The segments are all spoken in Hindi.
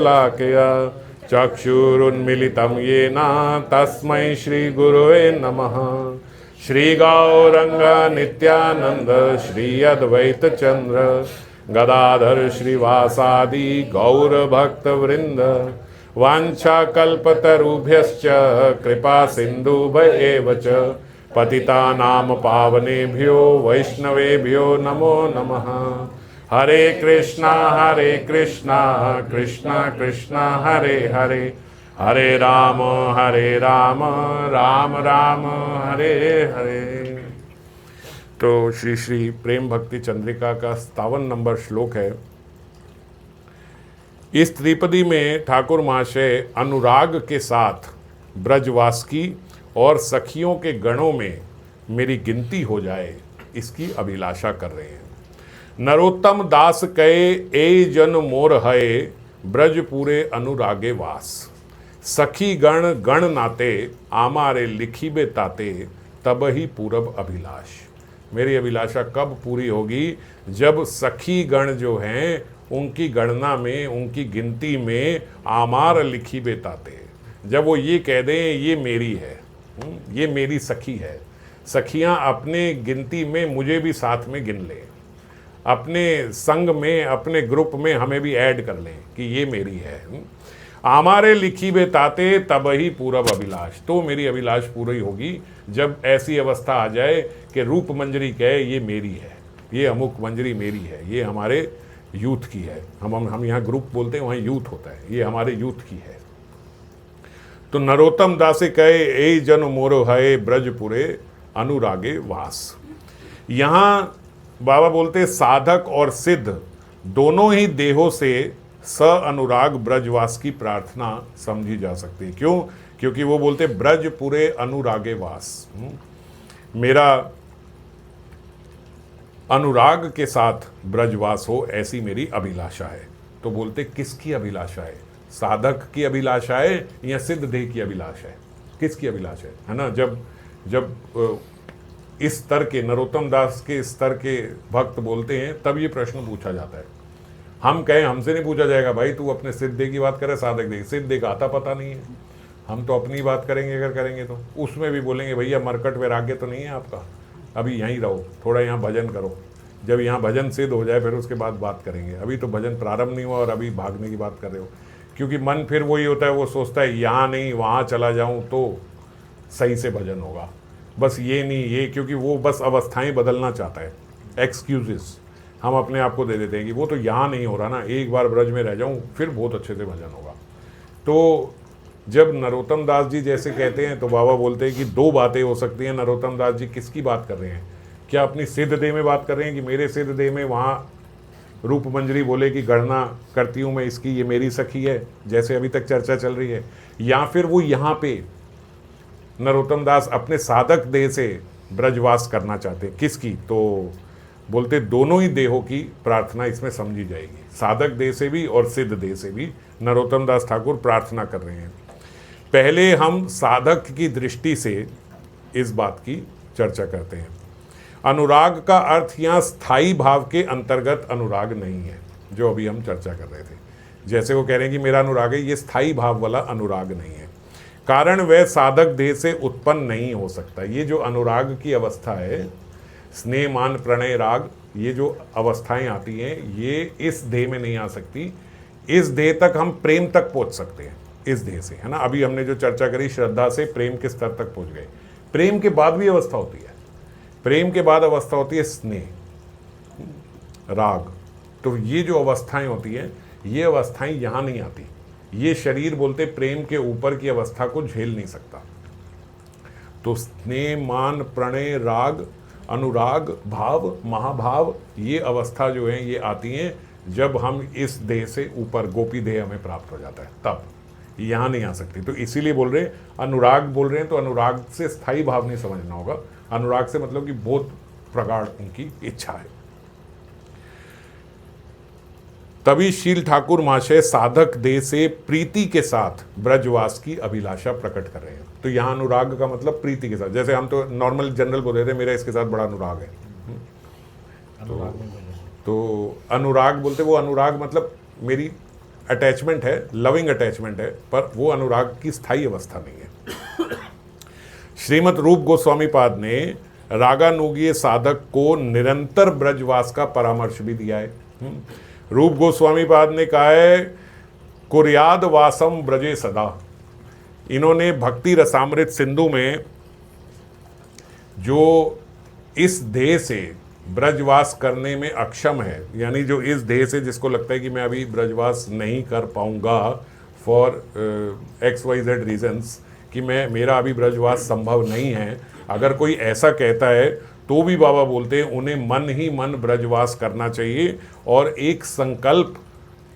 लाकया चक्षुरुन्मिलितं येन तस्मै श्रीगुरुवे नमः। श्रीगौरंग नित्यानंद श्री अद्वैत चंद्र गदाधर श्रीवासादि गौर भक्त वृंद वाञ्छाकल्पतरुभ्यश्च कृपा सिन्धुभ्येव च पतितानां पावनेभ्यो वैष्णवेभ्यो नमो नमः। हरे कृष्णा कृष्णा कृष्णा हरे हरे, हरे राम राम राम हरे हरे। तो श्री श्री प्रेम भक्ति चंद्रिका का 57 नंबर श्लोक है। इस त्रिपदी में ठाकुर महाशय अनुराग के साथ ब्रजवास की और सखियों के गणों में मेरी गिनती हो जाए, इसकी अभिलाषा कर रहे हैं। नरोत्तम दास कहे ए जन मोर है, ब्रज पूरे अनुरागे वास। सखी गण गण नाते, आमारे लिखी बे ताते, तब ही पूरब अभिलाष। मेरी अभिलाषा कब पूरी होगी? जब सखी गण जो हैं उनकी गणना में, उनकी गिनती में आमार लिखी बे ताते, जब वो ये कह दें ये मेरी है, ये मेरी सखी है। सखियां अपने गिनती में मुझे भी साथ में गिन लें, अपने संग में, अपने ग्रुप में हमें भी ऐड कर लें कि ये मेरी है। हमारे लिखी बे ताते तब ही पूरब अभिलाष। तो मेरी अभिलाष पूरी होगी जब ऐसी अवस्था आ जाए कि रूप मंजरी कहे ये मेरी है, ये अमुक मंजरी मेरी है, ये हमारे यूथ की है। हम यहाँ ग्रुप बोलते हैं, वहाँ यूथ होता है, ये हमारे यूथ की है। तो नरोत्तम दासे कहे ए जन मोरो है, ब्रजपुरे अनुरागे वास। यहाँ बाबा बोलते साधक और सिद्ध दोनों ही देहों से स अनुराग ब्रजवास की प्रार्थना समझी जा सकती है। क्यों? क्योंकि वो बोलते ब्रज पूरे अनुरागे वास, मेरा अनुराग के साथ ब्रजवास हो, ऐसी मेरी अभिलाषा है। तो बोलते किसकी अभिलाषा है? साधक की अभिलाषा है या सिद्ध देह की अभिलाषा है? किसकी अभिलाषा है ना? जब इस स्तर के, नरोत्तम दास के स्तर के भक्त बोलते हैं तब ये प्रश्न पूछा जाता है। हम कहें, हमसे नहीं पूछा जाएगा भाई तू अपने सिद्ध देह की बात करे, साधक देह, सिद्ध देह का आता पता नहीं है। हम तो अपनी बात करेंगे, अगर करेंगे तो उसमें भी बोलेंगे भैया मरकट वैराग्य तो नहीं है आपका, अभी यहीं रहो, थोड़ा यहाँ भजन करो। जब यहाँ भजन सिद्ध हो जाए फिर उसके बाद बात करेंगे। अभी तो भजन प्रारंभ नहीं हुआ और अभी भागने की बात कर रहे हो। क्योंकि मन फिर वही होता है, वो सोचता है यहाँ नहीं वहाँ चला जाऊँ तो सही से भजन होगा, बस ये नहीं ये, क्योंकि वो बस अवस्थाएं बदलना चाहता है। एक्सक्यूजेस हम अपने आप को दे देते हैं कि वो तो यहाँ नहीं हो रहा ना, एक बार ब्रज में रह जाऊँ फिर बहुत अच्छे से भजन होगा। तो जब नरोत्तम दास जी जैसे कहते हैं तो बाबा बोलते हैं कि दो बातें हो सकती हैं। नरोत्तम दास जी किसकी बात कर रहे हैं? क्या अपनी सिद्ध देह में बात कर रहे हैं कि मेरे सिद्ध देह में वहाँ रूप मंजरी बोले कि गणना करती हूँ मैं इसकी, ये मेरी सखी है, जैसे अभी तक चर्चा चल रही है, या फिर वो यहाँ पे नरोत्तम दास अपने साधक देह से ब्रजवास करना चाहते हैं? किसकी? तो बोलते दोनों ही देहों की प्रार्थना इसमें समझी जाएगी, साधक देह से भी और सिद्ध देह से भी नरोत्तम दास ठाकुर प्रार्थना कर रहे हैं। पहले हम साधक की दृष्टि से इस बात की चर्चा करते हैं। अनुराग का अर्थ यहाँ स्थायी भाव के अंतर्गत अनुराग नहीं है, जो अभी हम चर्चा कर रहे थे। जैसे वो कह रहे हैं कि मेरा अनुराग है, ये स्थायी भाव वाला अनुराग नहीं है, कारण वह साधक देह से उत्पन्न नहीं हो सकता। ये जो अनुराग की अवस्था है, स्नेह मान प्रणय राग, ये जो अवस्थाएं आती हैं ये इस देह में नहीं आ सकती। इस देह तक हम प्रेम तक पहुंच सकते हैं, इस देह से, है ना। अभी हमने जो चर्चा करी श्रद्धा से प्रेम के स्तर तक पहुंच गए। प्रेम के बाद भी अवस्था होती है, प्रेम के बाद अवस्था होती है स्नेह राग। तो ये जो अवस्थाएं होती हैं ये अवस्थाएं यहाँ नहीं आती। ये शरीर बोलते प्रेम के ऊपर की अवस्था को झेल नहीं सकता। तो स्नेह मान प्रणय राग अनुराग भाव महाभाव, ये अवस्था जो है ये आती हैं जब हम इस देह से ऊपर गोपी देह हमें प्राप्त हो जाता है, तब यहाँ नहीं आ सकती। तो इसीलिए बोल रहे हैं अनुराग बोल रहे हैं, तो अनुराग से स्थायी भाव नहीं समझना होगा। अनुराग से मतलब कि बहुत प्रगाढ़ उनकी इच्छा है। तभी शील ठाकुर महाशय साधक देह से प्रीति के साथ ब्रजवास की अभिलाषा प्रकट कर रहे हैं। तो यहाँ अनुराग का मतलब प्रीति के साथ, जैसे हम तो नॉर्मल जनरल बोल रहे थे मेरा इसके साथ बड़ा अनुराग है, तो अनुराग बोलते, वो अनुराग मतलब मेरी अटैचमेंट है, लविंग अटैचमेंट है, पर वो अनुराग की स्थायी अवस्था नहीं है। श्रीमद रूप गोस्वामी पाद ने रागानुगीय साधक को निरंतर ब्रजवास का परामर्श भी दिया है। रूप गोस्वामी पाद ने कहा है कुर्याद वासम ब्रजे सदा। इन्होंने भक्ति रसामृत सिंधु में जो इस देह से ब्रजवास करने में अक्षम है, यानी जो इस देह से जिसको लगता है कि मैं अभी ब्रजवास नहीं कर पाऊंगा फॉर XYZ रीजंस, कि मेरा अभी ब्रजवास संभव नहीं है, अगर कोई ऐसा कहता है तो भी बाबा बोलते हैं उन्हें मन ही मन ब्रजवास करना चाहिए और एक संकल्प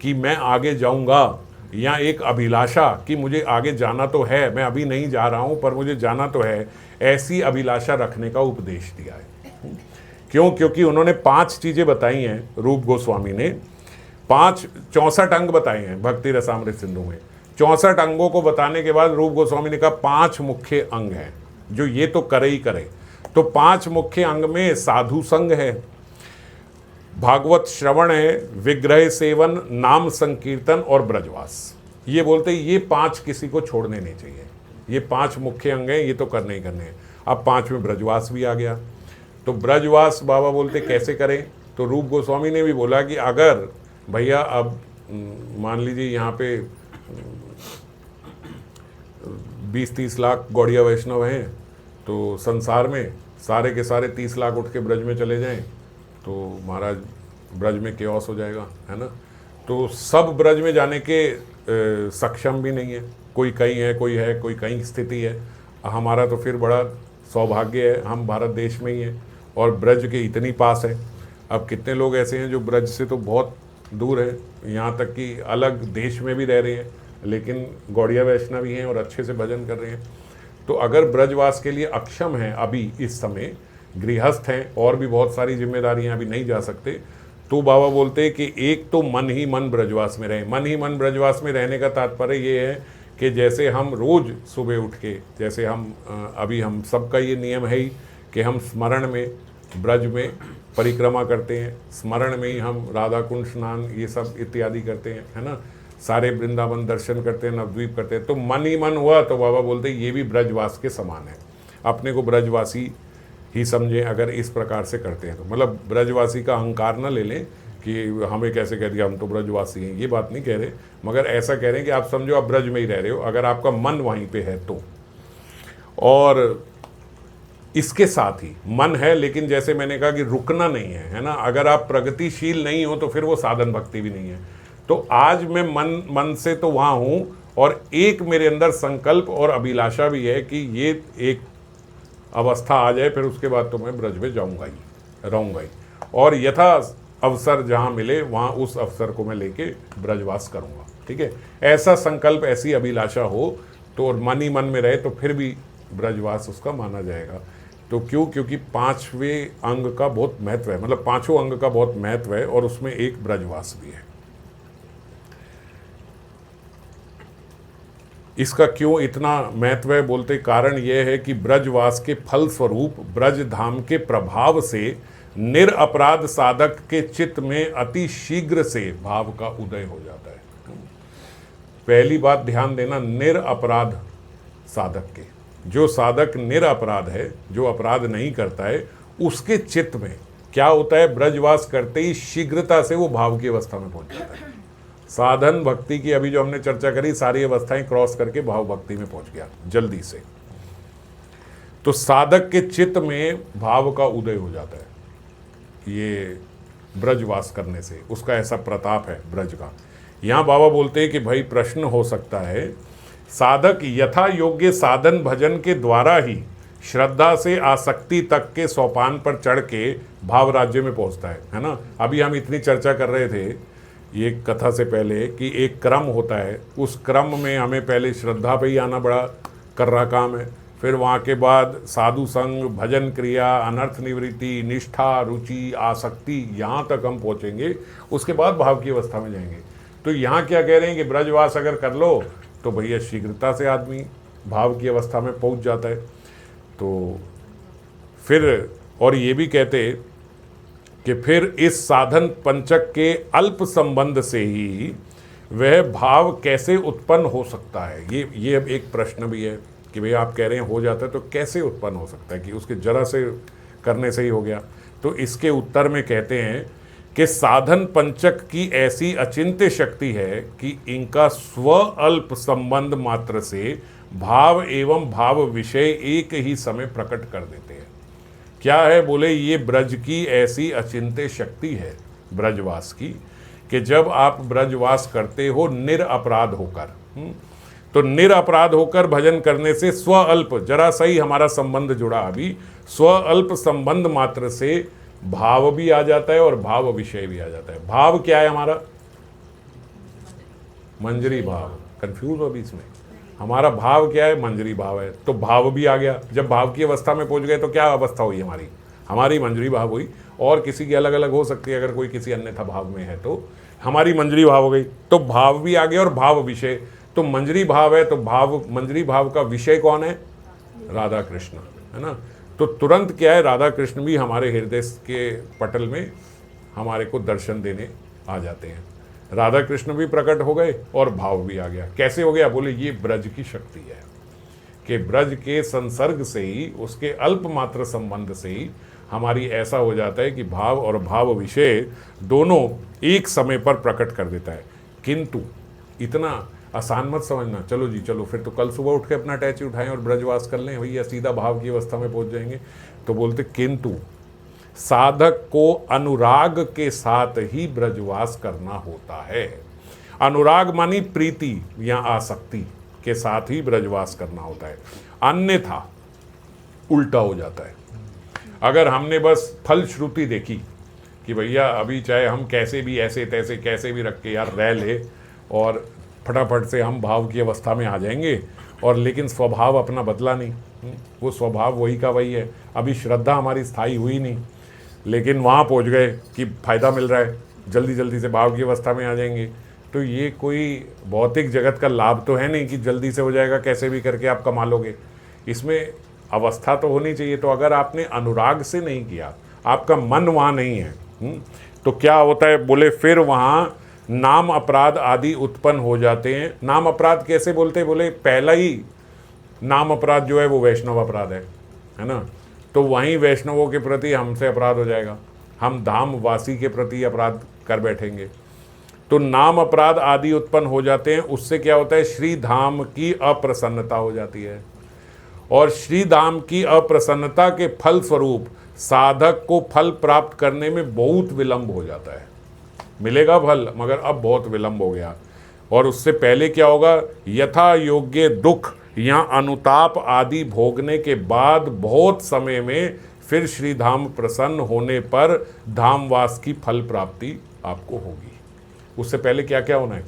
कि मैं आगे जाऊंगा, या एक अभिलाषा कि मुझे आगे जाना तो है, मैं अभी नहीं जा रहा हूं पर मुझे जाना तो है, ऐसी अभिलाषा रखने का उपदेश दिया है। क्यों? क्योंकि उन्होंने 5 चीज़ें बताई हैं रूप गोस्वामी ने, 64 अंग बताए हैं भक्ति रसामृत सिंधु में। 64 अंगों को बताने के बाद रूप गोस्वामी ने कहा 5 मुख्य अंग हैं जो ये तो करे ही करे। तो 5 मुख्य अंग में साधु संग है, भागवत श्रवण है, विग्रह सेवन, नाम संकीर्तन और ब्रजवास। ये बोलते ये 5 किसी को छोड़ने नहीं चाहिए, ये 5 मुख्य अंग हैं, ये तो करने ही करने हैं। अब 5 में ब्रजवास भी आ गया। तो ब्रजवास बाबा बोलते कैसे करें? तो रूप गोस्वामी ने भी बोला कि अगर भैया अब मान लीजिए यहाँ पे 20-30 लाख गौड़िया वैष्णव हैं, तो संसार में सारे के सारे 30 लाख उठ के ब्रज में चले जाएं तो महाराज ब्रज में केओस हो जाएगा, है ना। तो सब ब्रज में जाने के सक्षम भी नहीं है, कोई कहीं है, कोई कहीं स्थिति है। हमारा तो फिर बड़ा सौभाग्य है, हम भारत देश में ही हैं और ब्रज के इतनी पास है। अब कितने लोग ऐसे हैं जो ब्रज से तो बहुत दूर है, यहाँ तक कि अलग देश में भी रह रहे हैं, लेकिन गौड़िया वैष्णवी हैं और अच्छे से भजन कर रहे हैं। तो अगर ब्रजवास के लिए अक्षम हैं, अभी इस समय गृहस्थ हैं और भी बहुत सारी जिम्मेदारियां, अभी नहीं जा सकते, तो बाबा बोलते हैं कि एक तो मन ही मन ब्रजवास में रहें। मन ही मन ब्रजवास में रहने का तात्पर्य ये है कि जैसे हम रोज़ सुबह उठ के, जैसे हम अभी हम सबका ये नियम है ही कि हम स्मरण में ब्रज में परिक्रमा करते हैं, स्मरण में ही हम राधा कुंड स्नान ये सब इत्यादि करते हैं, है ना, सारे वृंदावन दर्शन करते हैं, नवद्वीप करते हैं। तो मन ही मन हुआ तो बाबा बोलते हैं ये भी ब्रजवास के समान है। अपने को ब्रजवासी ही समझें अगर इस प्रकार से करते हैं तो। मतलब ब्रजवासी का अहंकार ना ले लें कि हमें कैसे कह दिया हम तो ब्रजवासी हैं, ये बात नहीं कह रहे, मगर ऐसा कह रहे हैं कि आप समझो आप ब्रज में ही रह रहे हो, अगर आपका मन वहीं पे है तो। और इसके साथ ही मन है, लेकिन जैसे मैंने कहा कि रुकना नहीं है ना। अगर आप प्रगतिशील नहीं हो तो फिर वो साधन भक्ति भी नहीं है। तो आज मैं मन से तो वहाँ हूँ और एक मेरे अंदर संकल्प और अभिलाषा भी है कि ये एक अवस्था आ जाए, फिर उसके बाद तो मैं ब्रज में जाऊँगा ही, रहूँगा ही, और यथा अवसर जहाँ मिले वहाँ उस अवसर को मैं लेके ब्रजवास करूँगा। ठीक है, ऐसा संकल्प, ऐसी अभिलाषा हो तो और मन ही मन में रहे तो फिर भी ब्रजवास उसका माना जाएगा। तो क्यों? क्योंकि 5वें अंग का बहुत महत्व है, मतलब 5वें अंग का बहुत महत्व है और उसमें एक ब्रजवास भी है। इसका क्यों इतना महत्व है बोलते, कारण यह है कि ब्रजवास के फल स्वरूप ब्रज धाम के प्रभाव से निरअपराध साधक के चित्त में अति शीघ्र से भाव का उदय हो जाता है। पहली बात ध्यान देना, निरअपराध साधक के, जो साधक निरअपराध है, जो अपराध नहीं करता है, उसके चित्त में क्या होता है, ब्रजवास करते ही शीघ्रता से वो भाव की अवस्था में पहुंच जाता है। साधन भक्ति की अभी जो हमने चर्चा करी, सारी अवस्थाएं क्रॉस करके भाव भक्ति में पहुंच गया जल्दी से। तो साधक के चित्त में भाव का उदय हो जाता है ये ब्रजवास करने से, उसका ऐसा प्रताप है ब्रज का। यहाँ बाबा बोलते हैं कि भाई प्रश्न हो सकता है, साधक यथा योग्य साधन भजन के द्वारा ही श्रद्धा से आसक्ति तक के सोपान पर चढ़ के भाव राज्य में पहुंचता है ना। अभी हम इतनी चर्चा कर रहे थे ये कथा से पहले कि एक क्रम होता है, उस क्रम में हमें पहले श्रद्धा पे ही आना बड़ा कर्रा काम है, फिर वहाँ के बाद साधु संग, भजन क्रिया, अनर्थ निवृत्ति, निष्ठा, रुचि, आसक्ति, यहाँ तक हम पहुँचेंगे, उसके बाद भाव की अवस्था में जाएंगे। तो यहाँ क्या कह रहे हैं कि ब्रजवास अगर कर लो तो भैया शीघ्रता से आदमी भाव की अवस्था में पहुँच जाता है। तो फिर और ये भी कहते कि फिर इस साधन पंचक के अल्प संबंध से ही वह भाव कैसे उत्पन्न हो सकता है। ये अब एक प्रश्न भी है कि भैया आप कह रहे हैं हो जाता है, तो कैसे उत्पन्न हो सकता है कि उसके जरा से करने से ही हो गया। तो इसके उत्तर में कहते हैं कि साधन पंचक की ऐसी अचिंत्य शक्ति है कि इनका स्व अल्प संबंध मात्र से भाव एवं भाव विषय एक ही समय प्रकट कर देते हैं। क्या है, बोले ये ब्रज की ऐसी अचिंत्य शक्ति है ब्रजवास की, कि जब आप ब्रजवास करते हो निरअपराध होकर, तो निरअपराध होकर भजन करने से स्वअल्प, जरा सही हमारा संबंध जुड़ा अभी, स्वअल्प संबंध मात्र से भाव भी आ जाता है और भाव विषय भी आ जाता है। भाव क्या है हमारा? मंजरी भाव। कंफ्यूज हो अभी इसमें, हमारा भाव क्या है? मंजरी भाव है, तो भाव भी आ गया। जब भाव की अवस्था में पहुंच गए तो क्या अवस्था हुई हमारी? हमारी मंजरी भाव हुई। और किसी की अलग अलग हो सकती है, अगर कोई किसी अन्यथा भाव में है तो हमारी मंजरी भाव हो गई। तो भाव भी आ गया और भाव विषय। तो मंजरी भाव है तो भाव, मंजरी भाव का विषय कौन है? राधा कृष्ण, है ना। तो तुरंत क्या है, राधा कृष्ण भी हमारे हृदय के पटल में हमारे को दर्शन देने आ जाते हैं। राधा कृष्ण भी प्रकट हो गए और भाव भी आ गया। कैसे हो गया? बोले ये ब्रज की शक्ति है कि ब्रज के संसर्ग से ही, उसके अल्प मात्र संबंध से ही हमारी ऐसा हो जाता है कि भाव और भाव विषय दोनों एक समय पर प्रकट कर देता है। किंतु इतना आसान मत समझना, चलो जी चलो फिर तो कल सुबह उठ के अपना टैची उठाएं और ब्रजवास कर लें भैया, सीधा भाव की अवस्था में पहुंच जाएंगे। तो बोलते किंतु साधक को अनुराग के साथ ही ब्रजवास करना होता है। अनुराग मानी प्रीति या आसक्ति के साथ ही ब्रजवास करना होता है, अन्यथा उल्टा हो जाता है। अगर हमने बस फलश्रुति देखी कि भैया अभी चाहे हम कैसे भी ऐसे तैसे कैसे भी रख के यार रह ले और फटाफट से हम भाव की अवस्था में आ जाएंगे, और लेकिन स्वभाव अपना बदला नहीं, वो स्वभाव वही का वही है। अभी श्रद्धा हमारी स्थायी हुई नहीं, लेकिन वहाँ पहुँच गए कि फ़ायदा मिल रहा है, जल्दी जल्दी से भाव की अवस्था में आ जाएंगे। तो ये कोई भौतिक जगत का लाभ तो है नहीं कि जल्दी से हो जाएगा, कैसे भी करके आप कमा लोगे। इसमें अवस्था तो होनी चाहिए। तो अगर आपने अनुराग से नहीं किया, आपका मन वहाँ नहीं है, तो क्या होता है? बोले फिर वहाँ नाम अपराध आदि उत्पन्न हो जाते हैं। नाम अपराध कैसे बोलते हैं? बोले पहला ही नाम अपराध जो है वो वैष्णव अपराध है ना। तो वहीं वैष्णवों के प्रति हमसे अपराध हो जाएगा, हम धाम वासी के प्रति अपराध कर बैठेंगे। तो नाम अपराध आदि उत्पन्न हो जाते हैं। उससे क्या होता है? श्री धाम की अप्रसन्नता हो जाती है, और श्री धाम की अप्रसन्नता के फल स्वरूप साधक को फल प्राप्त करने में बहुत विलंब हो जाता है। मिलेगा फल, मगर अब बहुत विलंब हो गया। और उससे पहले क्या होगा? यथा योग्य दुख या अनुताप आदि भोगने के बाद बहुत समय में फिर श्री धाम प्रसन्न होने पर धामवास की फल प्राप्ति आपको होगी। उससे पहले क्या क्या होना है?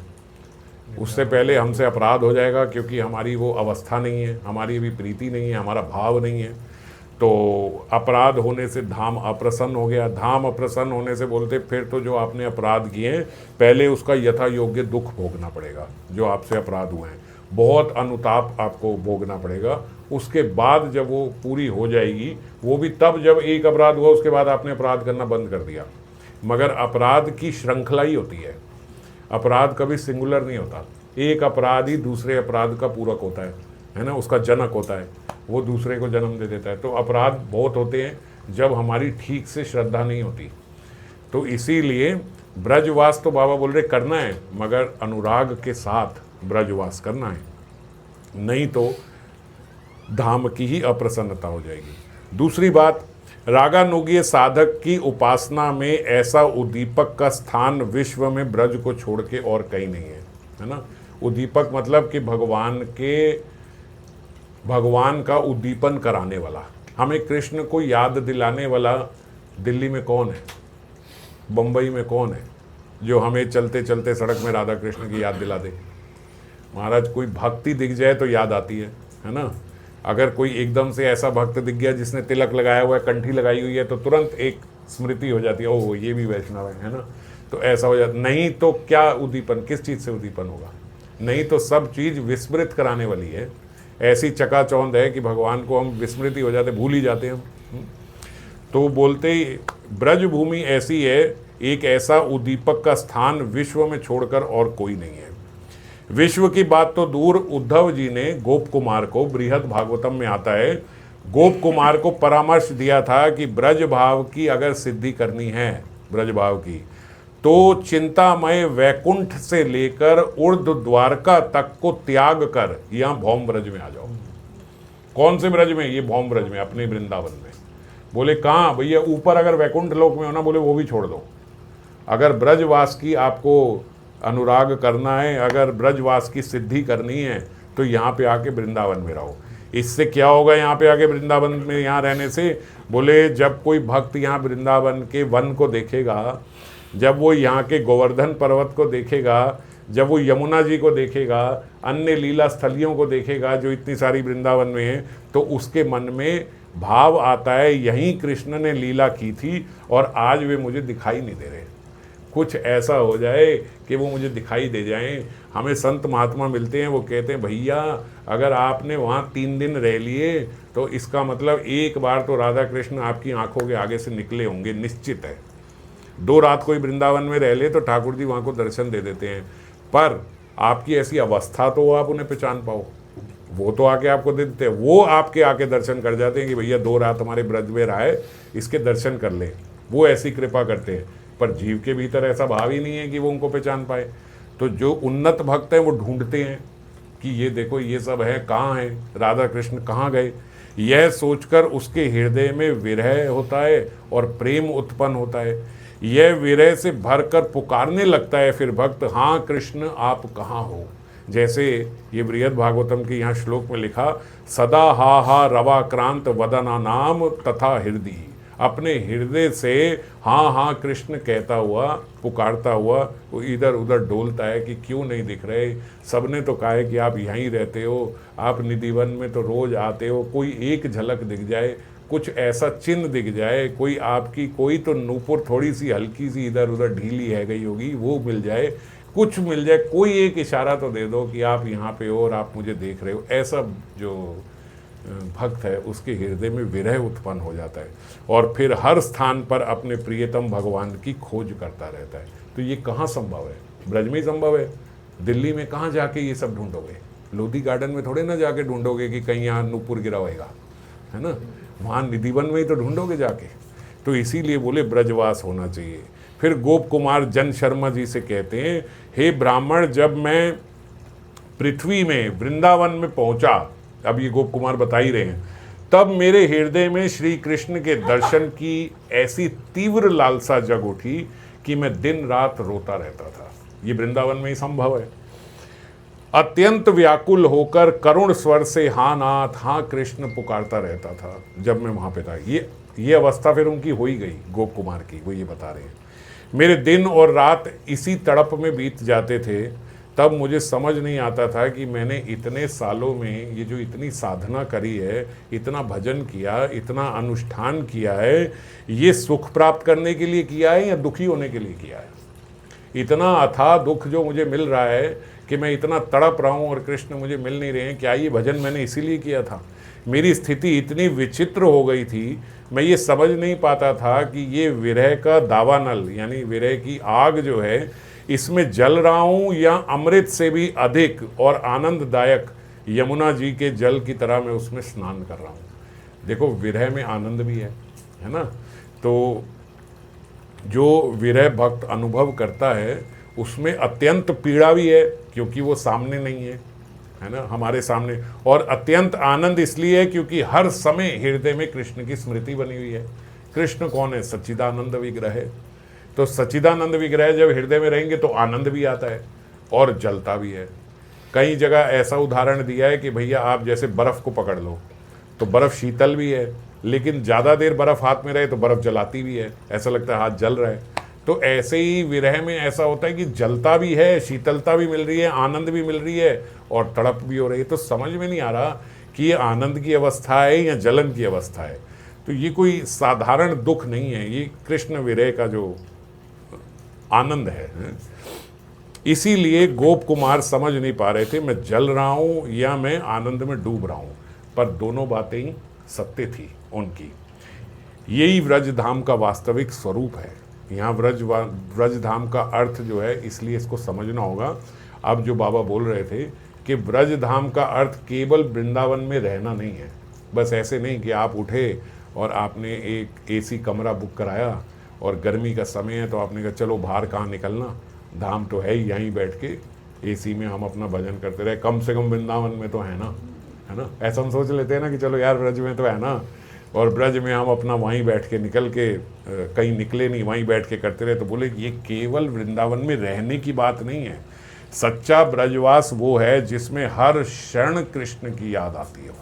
उससे पहले हमसे अपराध हो जाएगा, क्योंकि हमारी वो अवस्था नहीं है, हमारी भी प्रीति नहीं है, हमारा भाव नहीं है। तो अपराध होने से धाम अप्रसन्न हो गया। धाम अप्रसन्न होने से बोलते फिर तो जो आपने अपराध किए हैं पहले उसका यथा योग्य दुख भोगना पड़ेगा। जो आपसे अपराध हुए हैं बहुत अनुताप आपको भोगना पड़ेगा। उसके बाद जब वो पूरी हो जाएगी, वो भी तब जब एक अपराध हुआ उसके बाद आपने अपराध करना बंद कर दिया। मगर अपराध की श्रृंखला ही होती है, अपराध कभी सिंगुलर नहीं होता। एक अपराध ही दूसरे अपराध का पूरक होता है ना, उसका जनक होता है, वो दूसरे को जन्म दे देता है। तो अपराध बहुत होते हैं जब हमारी ठीक से श्रद्धा नहीं होती। तो इसीलिए ब्रजवास तो बाबा बोल रहे करना है, मगर अनुराग के साथ ब्रजवास करना है, नहीं तो धाम की ही अप्रसन्नता हो जाएगी। दूसरी बात, रागानुगीय साधक की उपासना में ऐसा उद्दीपक का स्थान विश्व में ब्रज को छोड़ के और कहीं नहीं है ना। उद्दीपक मतलब कि भगवान का उद्दीपन कराने वाला, हमें कृष्ण को याद दिलाने वाला दिल्ली में कौन है, बम्बई में कौन है जो हमें चलते चलते सड़क में राधा कृष्ण की याद दिला दे? महाराज कोई भक्ति दिख जाए तो याद आती है ना। अगर कोई एकदम से ऐसा भक्त दिख गया जिसने तिलक लगाया हुआ है, कंठी लगाई हुई है, तो तुरंत एक स्मृति हो जाती है, ओह ये भी वैष्णव है ना। तो ऐसा हो जाता। नहीं तो क्या उद्दीपन, किस चीज़ से उद्दीपन होगा? नहीं तो सब चीज़ विस्मृत कराने वाली है। ऐसी चकाचौंध है कि भगवान को हम विस्मृति हो जाते, भूल ही जाते हैं हम। तो बोलते ही ब्रज भूमि ऐसी है, एक ऐसा उद्दीपक का स्थान विश्व में छोड़कर और कोई नहीं है। विश्व की बात तो दूर, उद्धव जी ने गोप कुमार को, बृहद भागवतम में आता है, गोप कुमार को परामर्श दिया था कि ब्रज भाव की अगर सिद्धि करनी है, ब्रज भाव की, तो चिंतामय वैकुंठ से लेकर उर्ध्व द्वारका तक को त्याग कर यहां भौम ब्रज में आ जाओ। कौन से ब्रज में? ये भौम ब्रज में, अपने वृंदावन में। बोले कहाँ भैया? ऊपर अगर वैकुंठ लोक में हो ना, बोले वो भी छोड़ दो। अगर ब्रजवास की आपको अनुराग करना है, अगर ब्रजवास की सिद्धि करनी है, तो यहाँ पे आके वृंदावन में रहो। इससे क्या होगा यहाँ पे आके वृंदावन में यहाँ रहने से? बोले जब कोई भक्त यहाँ वृंदावन के वन को देखेगा, जब वो यहाँ के गोवर्धन पर्वत को देखेगा, जब वो यमुना जी को देखेगा, अन्य लीला स्थलियों को देखेगा जो इतनी सारी वृंदावन में है, तो उसके मन में भाव आता है यहीं कृष्ण ने लीला की थी और आज वे मुझे दिखाई नहीं दे रहे। कुछ ऐसा हो जाए कि वो मुझे दिखाई दे जाएं। हमें संत महात्मा मिलते हैं, वो कहते हैं भैया अगर आपने वहाँ 3 दिन रह लिए तो इसका मतलब एक बार तो राधा कृष्ण आपकी आंखों के आगे से निकले होंगे, निश्चित है। 2 रात कोई वृंदावन में रह ले तो ठाकुर जी वहाँ को दर्शन दे देते हैं, पर आपकी ऐसी अवस्था तो आप उन्हें पहचान पाओ। वो तो आके आपको दे देते हैं, वो आपके आके दर्शन कर जाते हैं कि भैया 2 रात हमारे ब्रज में रहा है, इसके दर्शन कर ले। वो ऐसी कृपा करते हैं, पर जीव के भीतर ऐसा भाव ही नहीं है कि वो उनको पहचान पाए। तो जो उन्नत भक्त हैं वो ढूंढते हैं कि ये देखो ये सब है, कहाँ है राधा कृष्ण, कहाँ गए। यह सोचकर उसके हृदय में विरह होता है और प्रेम उत्पन्न होता है। यह विरह से भरकर पुकारने लगता है फिर भक्त, हाँ कृष्ण आप कहाँ हो। जैसे ये बृहद भागवतम के यहाँ श्लोक में लिखा, सदा हा हा रवाक्रांत वदना नाम तथा हृदय। अपने हृदय से हाँ हाँ कृष्ण कहता हुआ, पुकारता हुआ वो इधर उधर डोलता है कि क्यों नहीं दिख रहे। सबने तो कहा है कि आप यहीं रहते हो, आप निधिवन में तो रोज आते हो, कोई एक झलक दिख जाए, कुछ ऐसा चिन्ह दिख जाए, कोई आपकी कोई तो नूपुर थोड़ी सी हल्की सी इधर उधर ढीली है गई होगी, वो मिल जाए, कुछ मिल जाए, कोई एक इशारा तो दे दो कि आप यहाँ पे हो और आप मुझे देख रहे हो। ऐसा जो भक्त है उसके हृदय में विरह उत्पन्न हो जाता है और फिर हर स्थान पर अपने प्रियतम भगवान की खोज करता रहता है। तो ये कहाँ संभव है? ब्रज में ही संभव है। दिल्ली में कहाँ जाके ये सब ढूंढोगे? लोधी गार्डन में थोड़े ना जाके ढूंढोगे कि कहीं यहाँ नूपुर गिरा होएगा, है ना? वहाँ निधिवन में ही तो ढूंढोगे जाके। तो इसीलिए बोले ब्रजवास होना चाहिए। फिर गोप कुमार जन शर्मा जी से कहते हैं, हे ब्राह्मण, जब मैं पृथ्वी में वृंदावन में पहुंचा, अब ये गोप कुमार बता ही रहे हैं, तब मेरे हृदय में श्री कृष्ण के दर्शन की ऐसी तीव्र लालसा जग उठी कि मैं दिन रात रोता रहता था। ये वृंदावन में ही संभव है। अत्यंत व्याकुल होकर करुण स्वर से हाँ नाथ हाँ कृष्ण पुकारता रहता था जब मैं वहाँ पे था। ये अवस्था फिर उनकी हो ही गई गोप कुमार की, वो ये बता रहे हैं। मेरे दिन और रात इसी तड़प में बीत जाते थे। तब मुझे समझ नहीं आता था कि मैंने इतने सालों में ये जो इतनी साधना करी है, इतना भजन किया, इतना अनुष्ठान किया है, ये सुख प्राप्त करने के लिए किया है या दुखी होने के लिए किया है। इतना अथाह दुख जो मुझे मिल रहा है कि मैं इतना तड़प रहा हूँ और कृष्ण मुझे मिल नहीं रहे हैं, क्या ये भजन मैंने इसीलिए किया था? मेरी स्थिति इतनी विचित्र हो गई थी, मैं ये समझ नहीं पाता था कि ये विरह का दावानल यानी विरह की आग जो है, इसमें जल रहा हूँ या अमृत से भी अधिक और आनंददायक यमुना जी के जल की तरह मैं उसमें स्नान कर रहा हूँ। देखो विरह में आनंद भी है ना? तो जो विरह भक्त अनुभव करता है उसमें अत्यंत पीड़ा भी है क्योंकि वो सामने नहीं है ना, हमारे सामने, और अत्यंत आनंद इसलिए है क्योंकि हर समय हृदय में कृष्ण की स्मृति बनी हुई है। कृष्ण कौन है? सच्चिदानंद विग्रह है। तो सच्चिदानंद विग्रह जब हृदय में रहेंगे तो आनंद भी आता है और जलता भी है। कई जगह ऐसा उदाहरण दिया है कि भैया आप जैसे बर्फ़ को पकड़ लो तो बर्फ़ शीतल भी है, लेकिन ज़्यादा देर बर्फ़ हाथ में रहे तो बर्फ़ जलाती भी है, ऐसा लगता है हाथ जल रहा है। तो ऐसे ही विरह में ऐसा होता है कि जलता भी है, शीतलता भी मिल रही है, आनंद भी मिल रही है और तड़प भी हो रही है। तो समझ में नहीं आ रहा कि ये आनंद की अवस्था है या जलन की अवस्था है। तो ये कोई साधारण दुख नहीं है, ये कृष्ण विरह का जो आनंद है। इसीलिए गोप कुमार समझ नहीं पा रहे थे मैं जल रहा हूँ या मैं आनंद में डूब रहा हूँ, पर दोनों बातें ही सत्य थी उनकी। यही व्रजधाम का वास्तविक स्वरूप है। यहाँ व्रजधाम का अर्थ जो है, इसलिए इसको समझना होगा। अब जो बाबा बोल रहे थे कि ब्रज धाम का अर्थ केवल वृंदावन में रहना नहीं है। बस ऐसे नहीं कि आप उठे और आपने एक एसी कमरा बुक कराया और गर्मी का समय है तो आपने कहा चलो बाहर कहाँ निकलना, धाम तो है ही, यहीं बैठ के एसी में हम अपना भजन करते रहे, कम से कम वृंदावन में तो है ना। ऐसा हम सोच लेते हैं ना कि चलो यार ब्रज में तो है ना, और ब्रज में हम अपना वहीं बैठ के निकल के कहीं निकले नहीं, वहीं बैठ के करते रहे। तो बोले ये केवल वृंदावन में रहने की बात नहीं है। सच्चा ब्रजवास वो है जिसमें हर क्षण कृष्ण की याद आती हो,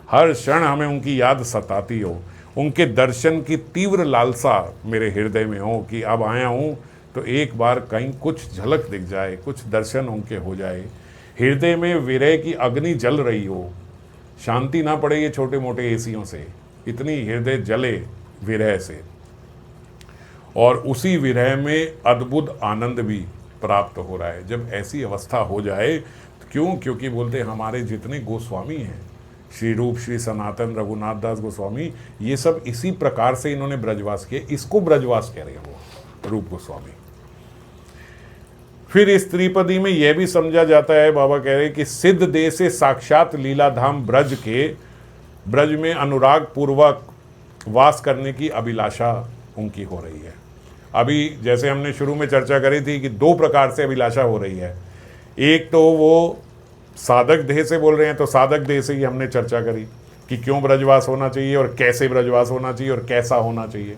हर क्षण हमें उनकी याद सताती हो, उनके दर्शन की तीव्र लालसा मेरे हृदय में हो कि अब आया हूँ तो एक बार कहीं कुछ झलक दिख जाए, कुछ दर्शन उनके हो जाए, हृदय में विरह की अग्नि जल रही हो, शांति ना पड़े ये छोटे मोटे एसियों से, इतनी हृदय जले विरह से, और उसी विरह में अद्भुत आनंद भी प्राप्त हो रहा है। जब ऐसी अवस्था हो जाए तो क्यों, क्योंकि बोलते हमारे जितने गोस्वामी हैं, श्री रूप, श्री सनातन, रघुनाथ दास गोस्वामी, ये सब इसी प्रकार से इन्होंने ब्रजवास किए, इसको ब्रजवास कह रहे हैं वो रूप गोस्वामी। फिर इस त्रिपदी में यह भी समझा जाता है, बाबा कह रहे हैं कि सिद्ध देह से साक्षात लीलाधाम ब्रज में अनुराग पूर्वक वास करने की अभिलाषा उनकी हो रही है। अभी जैसे हमने शुरू में चर्चा करी थी कि दो प्रकार से अभिलाषा हो रही है। एक तो वो साधक देह से बोल रहे हैं, तो साधक देह से ही हमने चर्चा करी कि क्यों ब्रजवास होना चाहिए और कैसे ब्रजवास होना चाहिए और कैसा होना चाहिए।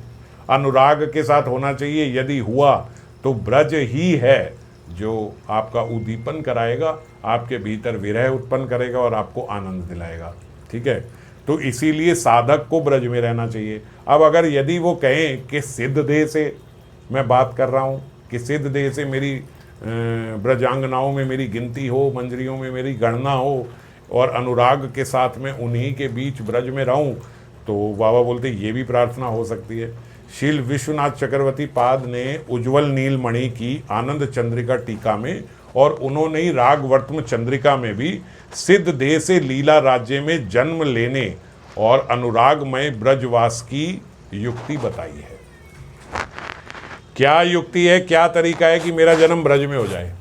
अनुराग के साथ होना चाहिए, यदि हुआ तो ब्रज ही है जो आपका उद्दीपन कराएगा, आपके भीतर विरह उत्पन्न करेगा और आपको आनंद दिलाएगा। ठीक है, तो इसीलिए साधक को ब्रज में रहना चाहिए। अब अगर यदि वो कहें कि सिद्ध देह से मैं बात कर रहा हूँ, कि सिद्ध देह से मेरी ब्रजांगनाओं में मेरी गिनती हो, मंजरियों में मेरी गणना हो, और अनुराग के साथ में उन्हीं के बीच ब्रज में रहूं, तो बाबा बोलते ये भी प्रार्थना हो सकती है। शील विश्वनाथ चक्रवर्ती पाद ने उज्ज्वल नीलमणि की आनंद चंद्रिका टीका में और उन्होंने ही रागवर्तम चंद्रिका में भी सिद्ध देह से लीला राज्य में जन्म लेने और अनुरागमय ब्रजवास की युक्ति बताई है। क्या युक्ति है, क्या तरीका है कि मेरा जन्म ब्रज में हो जाए,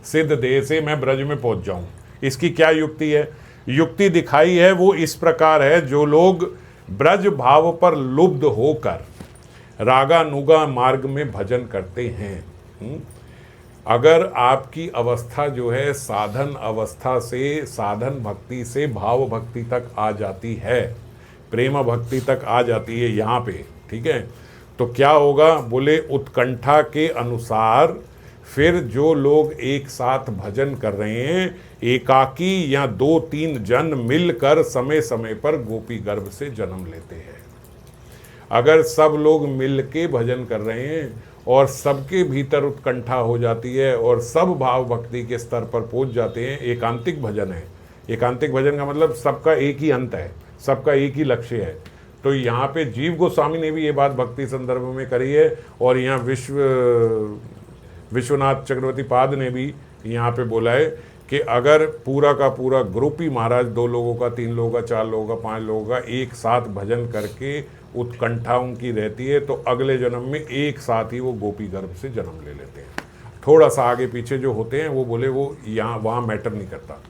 सिद्ध देह से मैं ब्रज में पहुंच जाऊं, इसकी क्या युक्ति है? युक्ति दिखाई है वो इस प्रकार है, जो लोग ब्रज भाव पर लुब्ध होकर रागानुगा मार्ग में भजन करते हैं। अगर आपकी अवस्था जो है साधन अवस्था से, साधन भक्ति से भाव भक्ति तक आ जाती है, प्रेम भक्ति तक आ जाती है यहाँ पे, ठीक है, तो क्या होगा? बोले उत्कंठा के अनुसार फिर जो लोग एक साथ भजन कर रहे हैं, एकाकी या 2-3 जन मिलकर समय समय पर गोपी गर्भ से जन्म लेते हैं। अगर सब लोग मिल के भजन कर रहे हैं और सबके भीतर उत्कंठा हो जाती है और सब भाव भक्ति के स्तर पर पहुंच जाते हैं, एकांतिक भजन है। एकांतिक भजन का मतलब सबका एक ही अंत है, सबका एक ही लक्ष्य है। तो यहाँ पे जीव गोस्वामी ने भी ये बात भक्ति संदर्भ में करी है, और यहाँ विश्वनाथ चक्रवर्ती पाद ने भी यहाँ पे बोला है कि अगर पूरा का पूरा ग्रुप ही महाराज 2 लोगों का, 3 लोगों का, 4 लोगों का, 5 लोगों का एक साथ भजन करके उत्कंठा उनकी रहती है, तो अगले जन्म में एक साथ ही वो गोपी गर्भ से जन्म ले लेते हैं। थोड़ा सा आगे पीछे जो होते हैं वो बोले वो यहाँ वहाँ मैटर नहीं करता।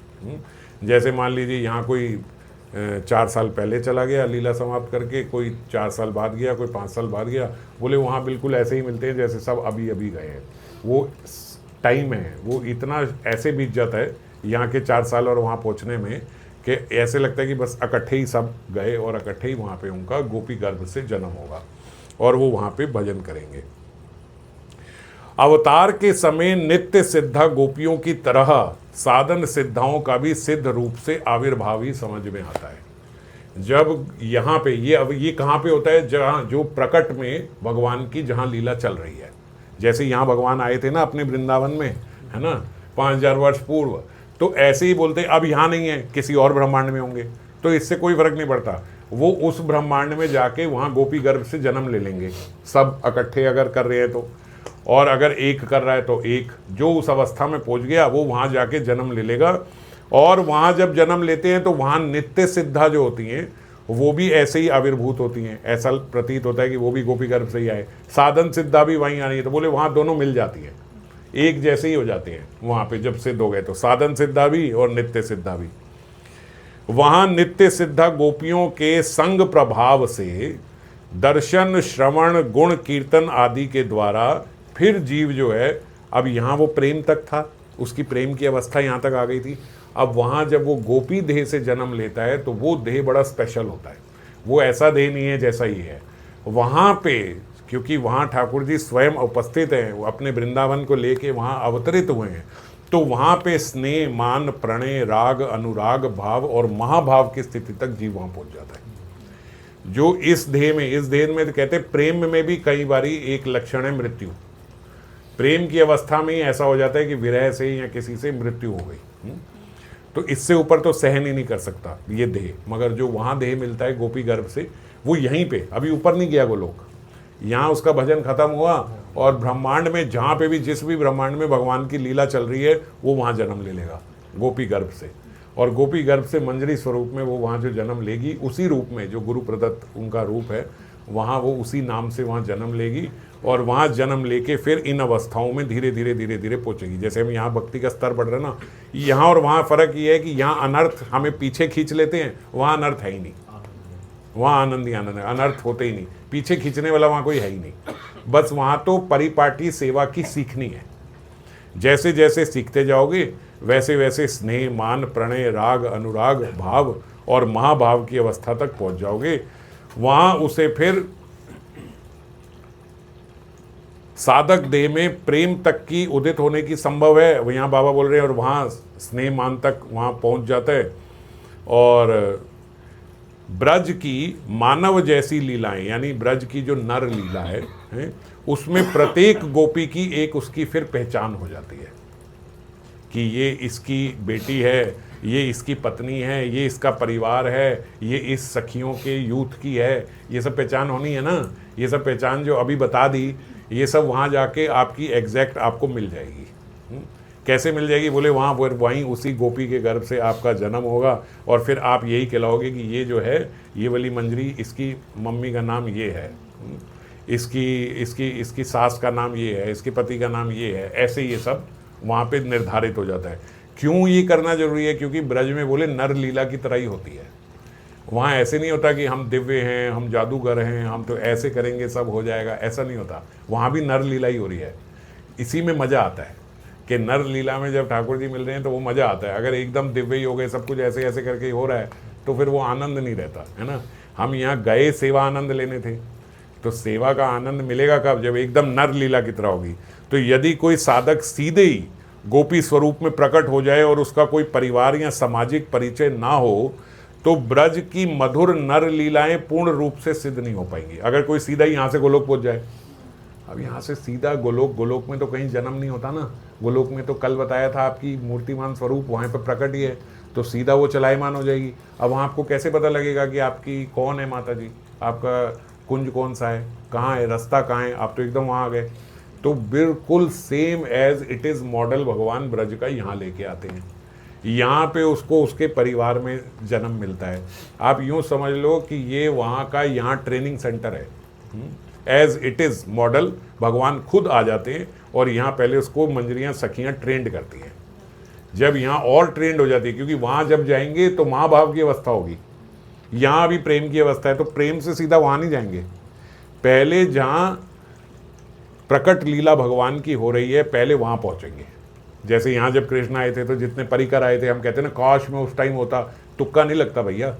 जैसे मान लीजिए यहाँ कोई 4 साल पहले चला गया लीला समाप्त करके, कोई 4 साल बाद गया, कोई 5 साल बाद गया, बोले वहाँ बिल्कुल ऐसे ही मिलते हैं जैसे सब अभी अभी गए हैं। वो टाइम है, वो इतना ऐसे बीत जाता है यहाँ के 4 साल और वहाँ पहुँचने में कि ऐसे लगता है कि बस इकट्ठे ही सब गए और इकट्ठे ही वहाँ पे उनका गोपी गर्भ से जन्म होगा और वो वहाँ पे भजन करेंगे। अवतार के समय नित्य सिद्धा गोपियों की तरह साधन सिद्धाओं का भी सिद्ध रूप से आविर्भाव ही समझ में आता है। जब यहाँ पे ये कहाँ पे होता है? जहाँ जो प्रकट में भगवान की जहाँ लीला चल रही है। जैसे यहाँ भगवान आए थे ना अपने वृंदावन में, है ना, 5000 वर्ष पूर्व, तो ऐसे ही बोलते अब यहाँ नहीं है, किसी और ब्रह्मांड में होंगे, तो इससे कोई फर्क नहीं पड़ता। वो उस ब्रह्मांड में जाके वहाँ गोपी गर्भ से जन्म ले लेंगे, सब इकट्ठे अगर कर रहे हैं तो, और अगर एक कर रहा है तो एक, जो उस अवस्था में पहुँच गया वो वहाँ जाके जन्म ले लेगा। और वहाँ जब जन्म लेते हैं तो वहाँ नित्य सिद्धा जो होती हैं वो भी ऐसे ही आविर्भूत होती हैं। ऐसा प्रतीत होता है कि वो भी गोपी गर्भ से ही आए। साधन सिद्धा भी वहीं आ रही है, तो बोले वहाँ दोनों मिल जाती हैं, एक जैसे ही हो जाते हैं वहाँ पे जब सिद्ध हो गए। तो साधन सिद्धा भी और नित्य सिद्धा भी। वहाँ नित्य सिद्धा गोपियों के संग प्रभाव से दर्शन श्रवण गुण कीर्तन आदि के द्वारा फिर जीव जो है, अब यहाँ वो प्रेम तक था, उसकी प्रेम की अवस्था यहाँ तक आ गई थी। अब वहाँ जब वो गोपी देह से जन्म लेता है तो वो देह बड़ा स्पेशल होता है, वो ऐसा देह नहीं है जैसा ही है। वहाँ पे क्योंकि वहाँ ठाकुर जी स्वयं उपस्थित हैं, वो अपने वृंदावन को लेके वहाँ अवतरित हुए हैं, तो वहाँ पे स्नेह मान प्रणय राग अनुराग भाव और महाभाव की स्थिति तक जीव वहाँ पहुँच जाता है। जो इस देह में तो कहते हैं प्रेम में भी कई बारी एक लक्षण है मृत्यु। प्रेम की अवस्था में ही ऐसा हो जाता है कि विरह से या किसी से मृत्यु हो गई, तो इससे ऊपर तो सहन ही नहीं कर सकता ये देह। मगर जो वहाँ देह मिलता है गोपी गर्भ से, वो यहीं पे, अभी ऊपर नहीं गया गोलोक, यहाँ उसका भजन खत्म हुआ और ब्रह्मांड में जहाँ पे भी जिस भी ब्रह्मांड में भगवान की लीला चल रही है वो वहाँ जन्म ले लेगा गोपी गर्भ से। और गोपी गर्भ से मंजरी स्वरूप में वो वहाँ जो जन्म लेगी, उसी रूप में जो गुरु प्रदत्त उनका रूप है, वहाँ वो उसी नाम से वहाँ जन्म लेगी और वहाँ जन्म लेके फिर इन अवस्थाओं में धीरे धीरे धीरे धीरे पहुँचेगी। जैसे हम यहाँ भक्ति का स्तर बढ़ रहा है ना, यहाँ और वहाँ फ़र्क ये है कि यहाँ अनर्थ हमें पीछे खींच लेते हैं, वहाँ अनर्थ है ही नहीं, वहाँ आनंद ही आनंद है, अनर्थ होते ही नहीं, पीछे खींचने वाला वहाँ कोई है ही नहीं। बस वहाँ तो परिपाटी सेवा की सीखनी है। जैसे जैसे सीखते जाओगे वैसे वैसे स्नेह मान प्रणय राग अनुराग भाव और महाभाव की अवस्था तक पहुँच जाओगे। वहाँ उसे फिर साधक देह में प्रेम तक की उदित होने की संभव है, यहाँ बाबा बोल रहे हैं, और वहाँ स्नेह मान तक वहाँ पहुँच जाता है। और ब्रज की मानव जैसी लीलाएं, यानी ब्रज की जो नर लीला है, उसमें प्रत्येक गोपी की एक उसकी फिर पहचान हो जाती है कि ये इसकी बेटी है, ये इसकी पत्नी है, ये इसका परिवार है, ये इस सखियों के यूथ की है। ये सब पहचान होनी है ना, ये सब पहचान जो अभी बता दी, ये सब वहाँ जाके आपकी एग्जैक्ट आपको मिल जाएगी। कैसे मिल जाएगी? बोले वहाँ वहीं उसी गोपी के गर्भ से आपका जन्म होगा और फिर आप यही कहलाओगे कि ये जो है, ये वाली मंजरी, इसकी मम्मी का नाम ये है, इसकी सास का नाम ये है, इसके पति का नाम ये है। ऐसे ये सब वहाँ पे निर्धारित हो जाता है। क्यों ये करना जरूरी है? क्योंकि ब्रज में बोले नर लीला की तरह ही होती है। वहाँ ऐसे नहीं होता कि हम दिव्य हैं, हम जादूगर हैं, हम तो ऐसे करेंगे सब हो जाएगा, ऐसा नहीं होता। वहाँ भी नर लीला ही हो रही है। इसी में मज़ा आता है कि नर लीला में जब ठाकुर जी मिल रहे हैं तो वो मज़ा आता है। अगर एकदम दिव्य ही हो गए, सब कुछ ऐसे ऐसे करके ही हो रहा है, तो फिर वो आनंद नहीं रहता है ना। हम यहाँ गए सेवा आनंद लेने थे, तो सेवा का आनंद मिलेगा कब? जब एकदम नर लीला की तरह होगी। तो यदि कोई साधक सीधे ही गोपी स्वरूप में प्रकट हो जाए और उसका कोई परिवार या सामाजिक परिचय ना हो, तो ब्रज की मधुर नर लीलाएं पूर्ण रूप से सिद्ध नहीं हो पाएंगी। अगर कोई सीधा ही यहाँ से गोलोक पहुँच जाए, अब यहाँ से सीधा गोलोक में तो कहीं जन्म नहीं होता ना। गोलोक में तो कल बताया था आपकी मूर्तिमान स्वरूप वहाँ पर प्रकट ही है, तो सीधा वो चलायमान हो जाएगी। अब वहाँ आपको कैसे पता लगेगा कि आपकी कौन है माता जी, आपका कुंज कौन सा है, कहाँ है, रास्ता कहाँ है? आप तो एकदम वहाँ आ गए। तो बिल्कुल same as it is model भगवान ब्रज का यहाँ लेके आते हैं। यहाँ पे उसको उसके परिवार में जन्म मिलता है। आप यूँ समझ लो कि ये वहाँ का यहाँ ट्रेनिंग सेंटर है। एज इट इज़ मॉडल भगवान खुद आ जाते हैं और यहाँ पहले उसको मंजरियाँ सखियाँ ट्रेंड करती हैं। जब यहाँ और ट्रेंड हो जाती है, क्योंकि वहाँ जब जाएंगे तो महाभाव की अवस्था होगी, यहाँ भी प्रेम की अवस्था है, तो प्रेम से सीधा वहाँ नहीं जाएंगे। पहले जहाँ प्रकट लीला भगवान की हो रही है, पहले वहाँ पहुँचेंगे। जैसे यहाँ जब कृष्ण आए थे तो जितने परिकर आए थे, हम कहते हैं ना काश में उस टाइम होता। तुक्का नहीं लगता भैया,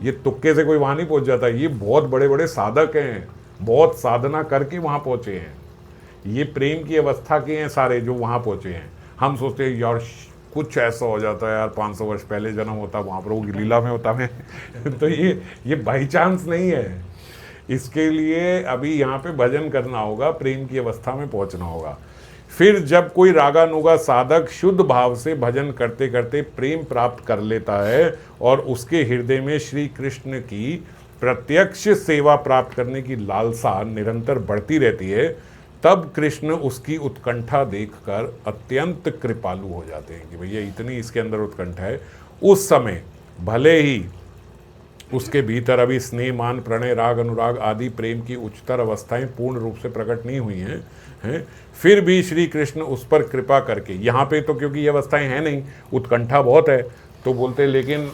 ये तुक्के से कोई वहाँ नहीं पहुँच जाता। ये बहुत बड़े बड़े साधक हैं, बहुत साधना करके वहाँ पहुँचे हैं। ये प्रेम की अवस्था के हैं सारे जो वहाँ पहुँचे हैं। हम सोचते हैं यार कुछ ऐसा हो जाता है यार, 500 वर्ष पहले जन्म होता, वहाँ पर वो लीला में होता मैं तो ये बाई चांस नहीं है। इसके लिए अभी यहाँ पे भजन करना होगा, प्रेम की अवस्था में पहुँचना होगा। फिर जब कोई रागानुगा साधक शुद्ध भाव से भजन करते करते प्रेम प्राप्त कर लेता है और उसके हृदय में श्री कृष्ण की प्रत्यक्ष सेवा प्राप्त करने की लालसा निरंतर बढ़ती रहती है, तब कृष्ण उसकी उत्कंठा देखकर अत्यंत कृपालु हो जाते हैं कि भैया इतनी इसके अंदर उत्कंठा है। उस समय भले ही उसके भीतर अभी स्नेह, मान, प्रणय, राग, अनुराग आदि प्रेम की उच्चतर अवस्थाएं पूर्ण रूप से प्रकट नहीं हुई हैं, फिर भी श्री कृष्ण उस पर कृपा करके, यहाँ पे तो क्योंकि ये अवस्थाएं हैं नहीं, उत्कंठा बहुत है, तो बोलते लेकिन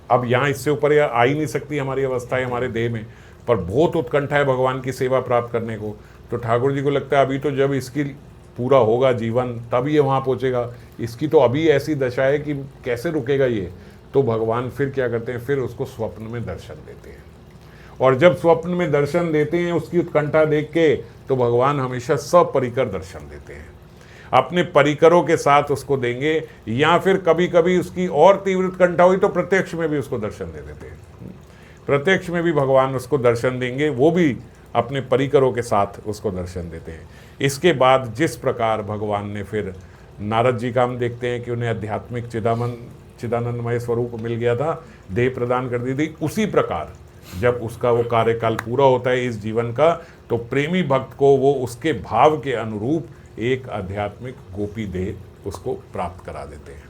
अब यहाँ इससे ऊपर यह आ ही नहीं सकती हमारी अवस्थाएं हमारे देह में, पर बहुत उत्कंठा है भगवान की सेवा प्राप्त करने को। तो ठाकुर जी को लगता है अभी तो जब इसकी पूरा होगा जीवन तब ये वहाँ पहुँचेगा, इसकी तो अभी ऐसी दशा है कि कैसे रुकेगा ये। तो भगवान फिर क्या करते हैं, फिर उसको स्वप्न में दर्शन देते हैं, और जब स्वप्न में दर्शन देते हैं उसकी उत्कंठा देख के, तो भगवान हमेशा सपरिकर दर्शन देते हैं, अपने परिकरों के साथ उसको देंगे, या फिर कभी कभी उसकी और तीव्र उत्कंठा हुई तो प्रत्यक्ष में भी उसको दर्शन दे देते हैं, प्रत्यक्ष में भी भगवान उसको दर्शन देंगे, वो भी अपने परिकरों के साथ उसको दर्शन देते हैं। इसके बाद जिस प्रकार भगवान ने फिर नारद जी का हम देखते हैं कि उन्हें आध्यात्मिक चिदानंदमय स्वरूप मिल गया था, देह प्रदान कर दी थी, उसी प्रकार जब उसका वो कार्यकाल पूरा होता है इस जीवन का, तो प्रेमी भक्त को वो उसके भाव के अनुरूप एक आध्यात्मिक गोपी देह उसको प्राप्त करा देते हैं,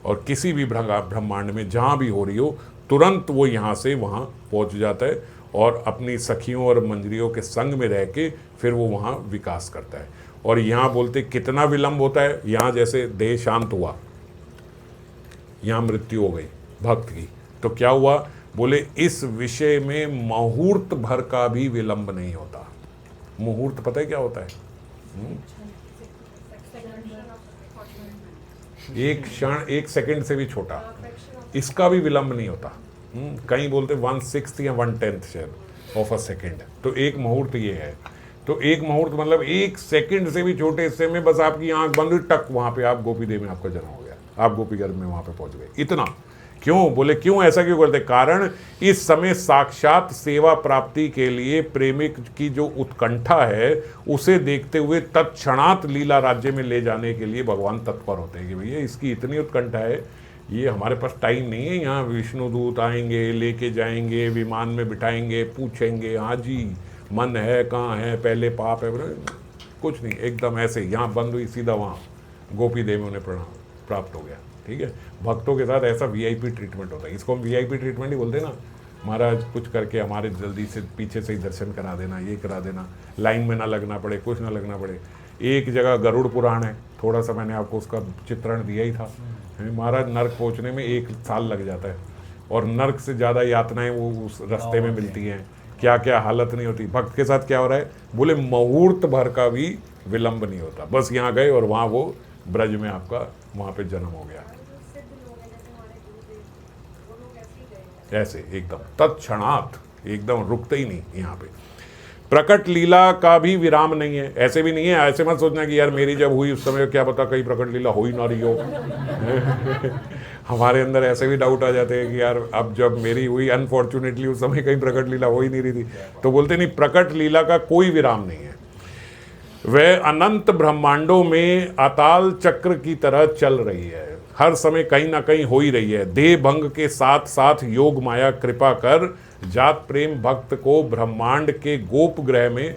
और किसी भी ब्रह्मांड में जहाँ भी हो रही हो तुरंत वो यहाँ से वहाँ पहुँच जाता है, और अपनी सखियों और मंजरियों के संग में रह के फिर वो वहाँ विकास करता है। और यहाँ बोलते कितना विलंब होता है, यहाँ जैसे देह शांत हुआ, यहाँ मृत्यु हो गई भक्त की, तो क्या हुआ, बोले इस विषय में मुहूर्त भर का भी विलंब नहीं होता। मुहूर्त पता है क्या होता है? एक क्षण, एक सेकंड से भी छोटा, इसका भी विलंब नहीं होता। कहीं बोलते 1/6 या 1/10 शायद ऑफ अ सेकेंड, तो एक मुहूर्त ये है। तो एक मुहूर्त मतलब एक सेकंड से भी छोटे हिस्से में बस आपकी आंख बंद हुई, टक वहाँ पे आप गोपी देव में आपका जन्म हो गया, आप गोपी गर्भ में वहाँ पे पहुँच गए। इतना क्यों? बोले क्यों ऐसा क्यों करते? कारण इस समय साक्षात सेवा प्राप्ति के लिए प्रेमिक की जो उत्कंठा है उसे देखते हुए तत्क्षणात लीला राज्य में ले जाने के लिए भगवान तत्पर होते हैं कि भैया इसकी इतनी उत्कंठा है, ये हमारे पास टाइम नहीं है, यहाँ विष्णुदूत आएंगे, लेके जाएंगे, विमान में बिठाएंगे, पूछेंगे हाँ जी मन है कहाँ है, पहले पाप है, कुछ नहीं, एकदम ऐसे यहाँ बंद हुई, सीधा वहाँ गोपी देव में उन्हें प्रणाम प्राप्त हो गया। ठीक है, भक्तों के साथ ऐसा वीआईपी ट्रीटमेंट होता है, इसको हम वीआईपी ट्रीटमेंट ही बोलते हैं ना। महाराज कुछ करके हमारे जल्दी से पीछे से ही दर्शन करा देना, ये करा देना, लाइन में ना लगना पड़े, कुछ ना लगना पड़े। एक जगह गरुड़ पुराण है, थोड़ा सा मैंने आपको उसका चित्रण दिया ही था। महाराज नर्क पहुँचने में 1 साल लग जाता है, और नर्क से ज़्यादा यातनाएं वो उस रास्ते में मिलती हैं, क्या क्या हालत नहीं होती। भक्त के साथ क्या हो रहा है, बोले मुहूर्त भर का भी विलंब नहीं होता, बस यहाँ गए और वहाँ वो ब्रज में आपका वहाँ पे जन्म हो गया। ऐसे एकदम तत्क्षणात, एकदम रुकते ही नहीं। यहाँ पे प्रकट लीला का भी विराम नहीं है, ऐसे भी नहीं है, ऐसे मत सोचना कि यार मेरी जब हुई उस समय क्या पता कहीं प्रकट लीला हो ही ना रही हो। हमारे अंदर ऐसे भी डाउट आ जाते हैं कि यार अब जब मेरी हुई अनफॉर्चुनेटली उस समय कहीं प्रकट लीला हो ही नहीं रही थी। तो बोलते नहीं, प्रकट लीला का कोई विराम नहीं है, वह अनंत ब्रह्मांडों में अताल चक्र की तरह चल रही है, हर समय कहीं ना कहीं हो ही रही है। देह भंग के साथ साथ योग माया कृपा कर जात प्रेम भक्त को ब्रह्मांड के गोप ग्रह में,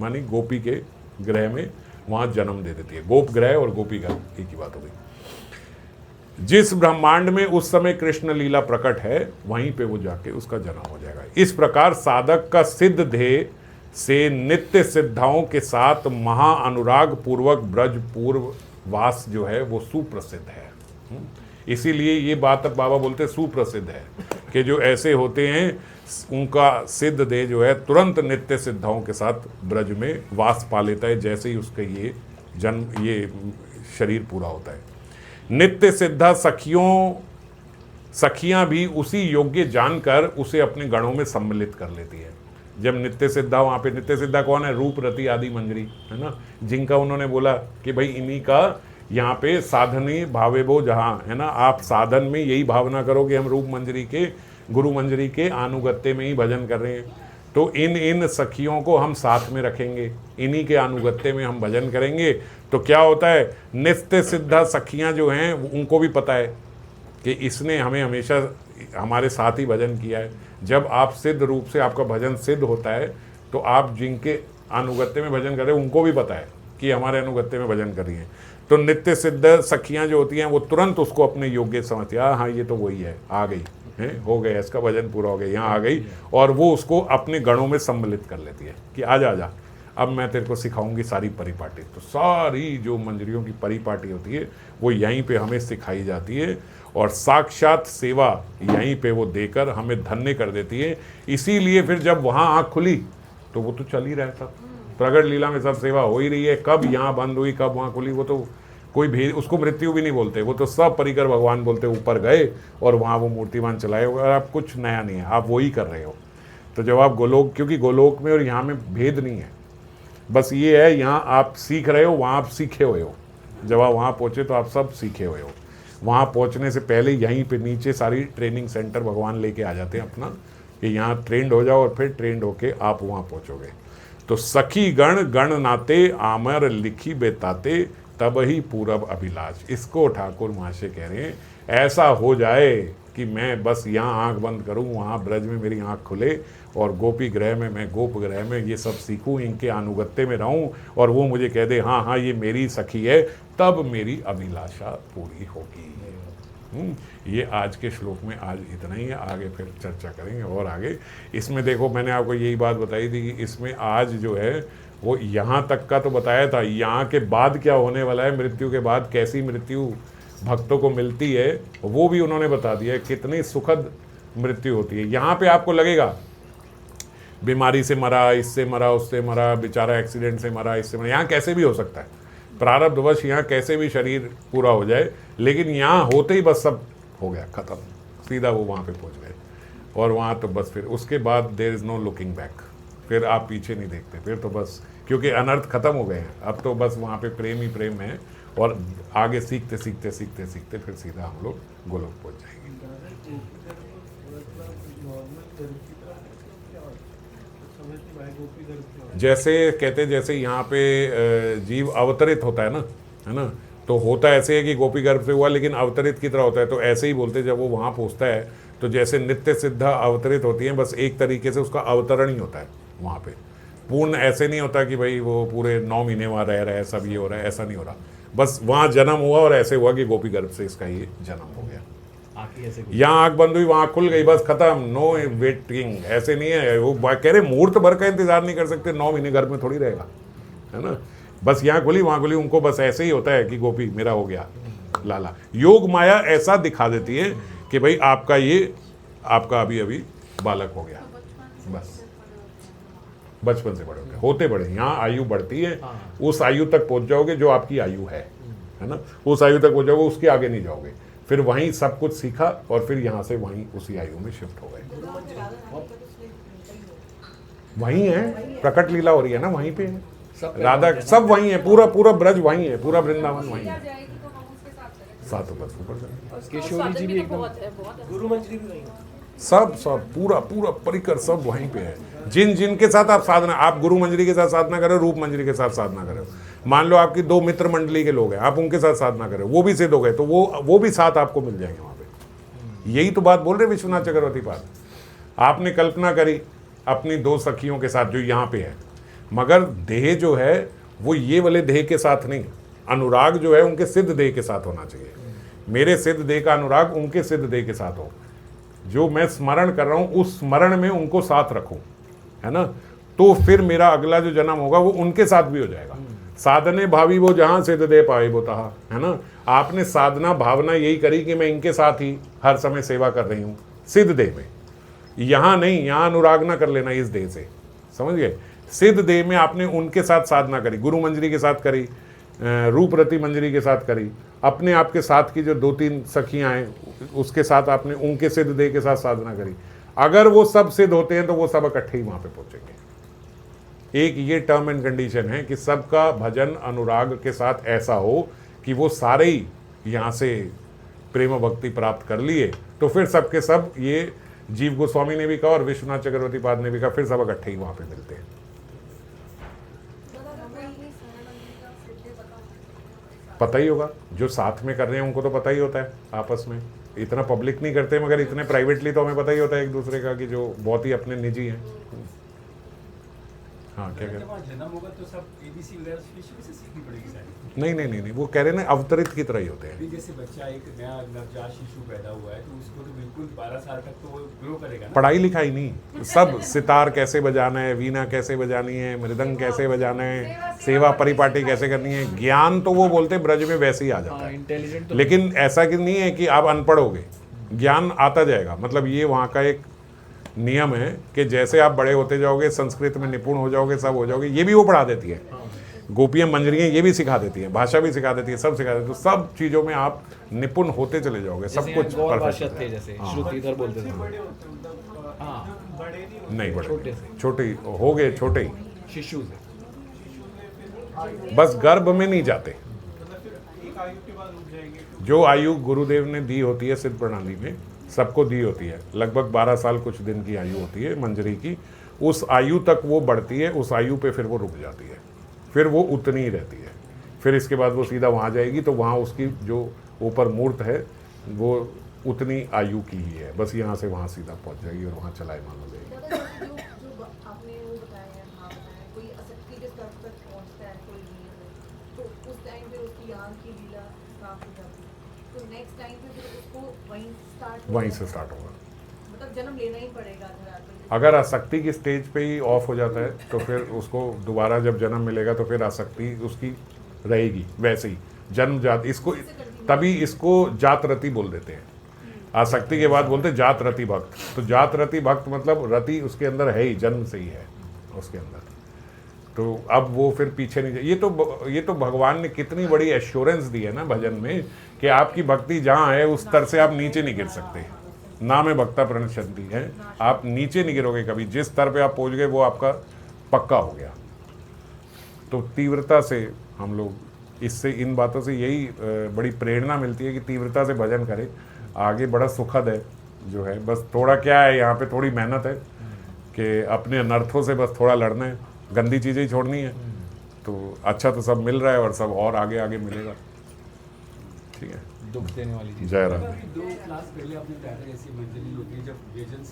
मानी गोपी के ग्रह में, वहां जन्म दे देती है। गोप ग्रह और गोपी ग्रह एक ही बात हो गई। जिस ब्रह्मांड में उस समय कृष्ण लीला प्रकट है वहीं पे वो जाके उसका जन्म हो जाएगा। इस प्रकार साधक का सिद्ध ध्येय से नित्य सिद्धाओं के साथ महा अनुराग पूर्वक ब्रज पूर्व वास जो है वो सुप्रसिद्ध है। इसीलिए ये बात अब बाबा बोलते सुप्रसिद्ध है कि जो ऐसे होते हैं उनका सिद्ध देह जो है तुरंत नित्य सिद्धाओं के साथ ब्रज में वास पा लेता है, जैसे ही उसका ये जन्म, ये शरीर पूरा होता है। नित्य सिद्धा सखियां भी उसी योग्य जानकर उसे अपने गणों में सम्मिलित कर लेती है। जब नित्य सिद्धा, वहाँ पे नित्य सिद्धा कौन है? रूप रति आदि मंजरी है ना, जिनका उन्होंने बोला कि भाई इन्हीं का यहाँ पे साधनी भावे वो जहाँ है ना, आप साधन में यही भावना करो कि हम रूप मंजरी के, गुरु मंजरी के अनुगत्य में ही भजन कर रहे हैं, तो इन सखियों को हम साथ में रखेंगे, इन्हीं के अनुगत्य में हम भजन करेंगे। तो क्या होता है, नित्य सिद्धा सखियाँ जो हैं उनको भी पता है कि इसने हमें हमेशा हमारे साथ ही भजन किया है। जब आप सिद्ध रूप से आपका भजन सिद्ध होता है तो आप जिनके अनुगत्य में भजन कर रहे हैं उनको भी पता है कि हमारे अनुगत्य में भजन कर रही हैं। तो नित्य सिद्ध सखियां जो होती हैं वो तुरंत उसको अपने योग्य समझती है, हाँ ये तो वही है, आ गई हैं, हो गया, इसका भजन पूरा हो गया, यहाँ आ गई और वो उसको अपने गणों में सम्मिलित कर लेती है कि आजा आजा, अब मैं तेरे को सिखाऊंगी सारी परिपाटी। तो सारी जो मंजरियों की परिपाटी होती है वो यहीं पे हमें सिखाई जाती है और साक्षात सेवा यहीं पे वो देकर हमें धन्य कर देती है। इसीलिए फिर जब वहाँ आँख खुली तो वो तो चल ही रहा था, प्रगट लीला में सब सेवा हो ही रही है। कब यहाँ बंद हुई, कब वहाँ खुली, वो तो कोई भेद, उसको मृत्यु भी नहीं बोलते, वो तो सब परिकर भगवान बोलते। ऊपर गए और वहाँ वो मूर्तिमान चलाए और आप कुछ नया नहीं है, आप वही कर रहे हो। तो जब आप गोलोक, क्योंकि गोलोक में और यहाँ में भेद नहीं है, बस ये है यहाँ आप सीख रहे हो, वहाँ आप सीखे हुए हो। जब आप वहाँ पहुँचे तो आप सब सीखे हुए हो। वहाँ पहुँचने से पहले यहीं पे नीचे सारी ट्रेनिंग सेंटर भगवान लेके आ जाते हैं अपना, कि यहाँ ट्रेंड हो जाओ और फिर ट्रेंड होके आप वहाँ पहुँचोगे। तो सखी गण गण नाते आमर लिखी बेताते तब ही पूरब अभिलाष। इसको ठाकुर महाशय कह रहे हैं ऐसा हो जाए कि मैं बस यहाँ आंख बंद करूँ, वहाँ ब्रज में मेरी आंख खुले और गोपी ग्रह में, मैं गोप ग्रह में ये सब सीखूँ, इनके अनुगत्य में रहूँ और वो मुझे कह दे हाँ हाँ ये मेरी सखी है, तब मेरी अभिलाषा पूरी होगी। ये आज के श्लोक में आज इतना ही है, आगे फिर चर्चा करेंगे और आगे। इसमें देखो मैंने आपको यही बात बताई थी कि इसमें आज जो है वो यहाँ तक का तो बताया था, यहाँ के बाद क्या होने वाला है, मृत्यु के बाद कैसी मृत्यु भक्तों को मिलती है वो भी उन्होंने बता दिया है, कितनी सुखद मृत्यु होती है। यहाँ पे आपको लगेगा बीमारी से मरा, इससे मरा, उससे मरा, बेचारा एक्सीडेंट से मरा, इससे मरा, यहाँ कैसे भी हो सकता है, प्रारब्धवश यहाँ कैसे भी शरीर पूरा हो जाए, लेकिन यहाँ होते ही बस सब हो गया, ख़त्म, सीधा वो वहाँ पे पहुँच गए। और वहाँ तो बस फिर उसके बाद there is no looking back, फिर आप पीछे नहीं देखते, फिर तो बस, क्योंकि अनर्थ खत्म हो गए हैं, अब तो बस वहाँ पे प्रेम ही प्रेम है। और आगे सीखते सीखते सीखते सीखते फिर सीधा हम लोग गोलोक पहुँच जाएंगे। जैसे कहते, जैसे यहाँ पे जीव अवतरित होता है ना, तो होता ऐसे है कि गोपी गर्भ से हुआ लेकिन अवतरित की तरह होता है। तो ऐसे ही बोलते जब वो वहाँ पहुँचता है तो जैसे नित्य सिद्धा अवतरित होती हैं, बस एक तरीके से उसका अवतरण ही होता है वहाँ पे। पूर्ण ऐसे नहीं होता कि भाई वो पूरे 9 महीने वहाँ रह रहा है, सब ये हो रहा है, ऐसा नहीं हो रहा। बस वहाँ जन्म हुआ और ऐसे हुआ कि गोपी गर्भ से इसका ये जन्म हो गया। यहाँ आँख बंद हुई, वहाँ खुल गई, बस खत्म, नो वेटिंग। ऐसे नहीं है, वो कह रहे मुहूर्त भर का इंतजार नहीं कर सकते, 9 महीने गर्भ में थोड़ी रहेगा, है ना। बस यहाँ खुली वहाँ खुली, उनको बस ऐसे ही होता है कि गोपी मेरा हो गया लाला। योग माया ऐसा दिखा देती है कि भाई आपका ये, आपका अभी अभी बालक हो गया, बस बचपन से बड़े हो गए, होते बड़े। यहाँ आयु बढ़ती है, उस आयु तक पहुँच जाओगे जो आपकी आयु है ना, उस आयु तक पहुँच जाओगे, उसके आगे नहीं जाओगे। फिर वहीं सब कुछ सीखा और फिर यहाँ से वहीं उसी आयु में शिफ्ट हो गए। वहीं है, प्रकट लीला हो रही है ना, वहीं पे है राधा, सब वहीं है, पूरा पूरा ब्रज वहीं है, पूरा वृंदावन वहीं है। सातों बस ऊपर जाएंगे, किशोरी जी भी एकदम, गुरु मंजरी भी वहीं, सब सब पूरा पूरा परिकर सब वहीं पे है। जिन जिन के साथ आप साधना, आप गुरु मंजरी के साथ साधना करो, रूप मंजरी के साथ साधना करो, मान लो आपकी 2 मित्र मंडली के लोग हैं, आप उनके साथ साधना करो, वो भी सिद्ध हो गए, तो वो भी साथ आपको मिल जाएंगे वहाँ पे। यही तो बात बोल रहे विश्वनाथ चक्रवर्ती पाद। आपने कल्पना करी अपनी 2 सखियों के साथ जो यहाँ पे है, मगर देह जो है वो ये वाले देह के साथ नहीं, अनुराग जो है उनके सिद्ध देह के साथ होना चाहिए। मेरे सिद्ध देह का अनुराग उनके सिद्ध देह के साथ हो, जो मैं स्मरण कर रहा हूँ उस स्मरण में उनको साथ रखूं, है ना। तो फिर मेरा अगला जो जन्म होगा वो उनके साथ भी हो जाएगा। साधने भावी वो जहाँ सिद्ध दे पाए वो तहा, है ना। आपने साधना भावना यही करी कि मैं इनके साथ ही हर समय सेवा कर रही हूँ सिद्ध देह में, यहाँ नहीं, यहाँ अनुराग ना कर लेना इस देह से, समझ गए। सिद्ध देह में आपने उनके साथ साधना करी, गुरु मंजरी के साथ करी, रूपरती मंजरी के साथ करी, अपने आपके साथ की जो 2-3 सखियाँ हैं उसके साथ आपने उनके सिद्ध देह के साथ साधना करी। अगर वो सब सिद्ध होते हैं तो वो सब इकट्ठे ही वहाँ पे पहुँचेंगे। एक ये टर्म एंड कंडीशन है कि सबका भजन अनुराग के साथ ऐसा हो कि वो सारे ही यहाँ से प्रेम भक्ति प्राप्त कर लिए, तो फिर सबके सब, ये जीव गोस्वामी ने भी कहा और विश्वनाथ चक्रवर्ती पाद ने भी कहा, फिर सब इकट्ठे ही वहाँ पे मिलते हैं। पता ही होगा, जो साथ में कर रहे हैं उनको तो पता ही होता है आपस में, इतना पब्लिक नहीं करते, मगर इतने प्राइवेटली तो हमें पता ही होता है एक दूसरे का, कि जो बहुत ही अपने निजी हैं। हाँ क्या कह रहे? जब वहाँ जन्म होगा तो सब ABC वगैरह शुरू से सीखनी पड़ेगी सारी। नहीं, वो कह रहे ना अवतरित की तरह ही होते हैं। अभी जैसे बच्चा एक नया नवजात शिशु पैदा हुआ है तो उसको तो बिल्कुल 12 साल तक तो वो ग्रो करेगा ना। पढ़ाई लिखाई नहीं, सब सितार कैसे बजाना है, वीणा कैसे बजानी है, मृदंग कैसे बजाना है, सेवा परिपाटी कैसे करनी है, ज्ञान तो वो बोलते ब्रज में वैसे ही आ जाता है। इंटेलिजेंट तो लेकिन ऐसा कि नहीं है कि आप अनपढ़ होगे, ज्ञान आता जाएगा। मतलब ये वहाँ का एक नियम है कि जैसे आप बड़े होते जाओगे, संस्कृत में निपुण हो जाओगे, सब हो जाओगे। ये भी वो पढ़ा देती है, गोपियाँ मंजरियाँ ये भी सिखा देती हैं, भाषा भी सिखा देती है, सब सिखा देती है। तो सब चीज़ों में आप निपुण होते चले जाओगे, सब जैसे कुछ गौर परफेक्ट भाषा थे, जैसे श्रुतिधर बोलते थे। बड़े होते हैं मतलब हाँ बड़े नहीं नहीं छोटे बड़े, से। छोटे ही हो गए, छोटे ही, शिशु से बस गर्भ में नहीं जाते। मतलब फिर एक आयु के बाद रुक जाएंगे। जो आयु गुरुदेव ने दी होती है सिद्ध प्रणाली में, सबको दी होती है। लगभग 12 साल कुछ दिन की आयु होती है मंजरी की। उस आयु तक वो बढ़ती है, उस आयु पे फिर वो रुक जाती है, फिर वो उतनी ही रहती है। फिर इसके बाद वो सीधा वहाँ जाएगी, तो वहाँ उसकी जो ऊपर मूर्त है वो उतनी आयु की ही है, बस यहाँ से वहाँ सीधा पहुँच जाएगी और वहाँ चलायमान हो जाएगी। दादा जो आपने वो बताया है, हाँ बताया, कोई आसक्ति के स्तर तक पहुंचता है कोई भी, तो उस टाइम पे उसकी आँख की लीला समाप्त हो जाती है, तो नेक्स्ट टाइम पे फिर उसको वहीं से स्टार्ट होगा। मतलब जन्म लेना ही पड़ेगा धरातल पे। अगर आसक्ति की स्टेज पे ही ऑफ हो जाता है तो फिर उसको दोबारा जब जन्म मिलेगा तो फिर आसक्ति उसकी रहेगी वैसे ही जन्म जात। इसको तभी इसको जात रति बोल देते हैं। आसक्ति के बाद बोलते जात रति भक्त। तो जात रति भक्त मतलब रति उसके अंदर है ही, जन्म से ही है उसके अंदर। तो अब वो फिर पीछे नहीं। ये तो भगवान ने कितनी बड़ी एश्योरेंस दी है ना भजन में, कि आपकी भक्ति जहाँ है उस स्तर से आप नीचे नहीं गिर सकते। ना में भक्ता प्रणश्यन्ति है, आप नीचे नहीं गिरोगे कभी। जिस स्तर पे आप पहुँच गए वो आपका पक्का हो गया। तो तीव्रता से हम लोग इससे, इन बातों से यही बड़ी प्रेरणा मिलती है कि तीव्रता से भजन करें। आगे बड़ा सुखद है जो है। बस थोड़ा क्या है, यहाँ पे थोड़ी मेहनत है कि अपने अनर्थों से बस थोड़ा लड़ना है, गंदी चीज़ें ही छोड़नी है। तो अच्छा तो सब मिल रहा है और सब और आगे आगे मिलेगा। ठीक है, दुख देने वाली चीज। जय राम। अभी 2 क्लास पहले आपने बताया था ऐसी मंजरी होती है जब व्यजन से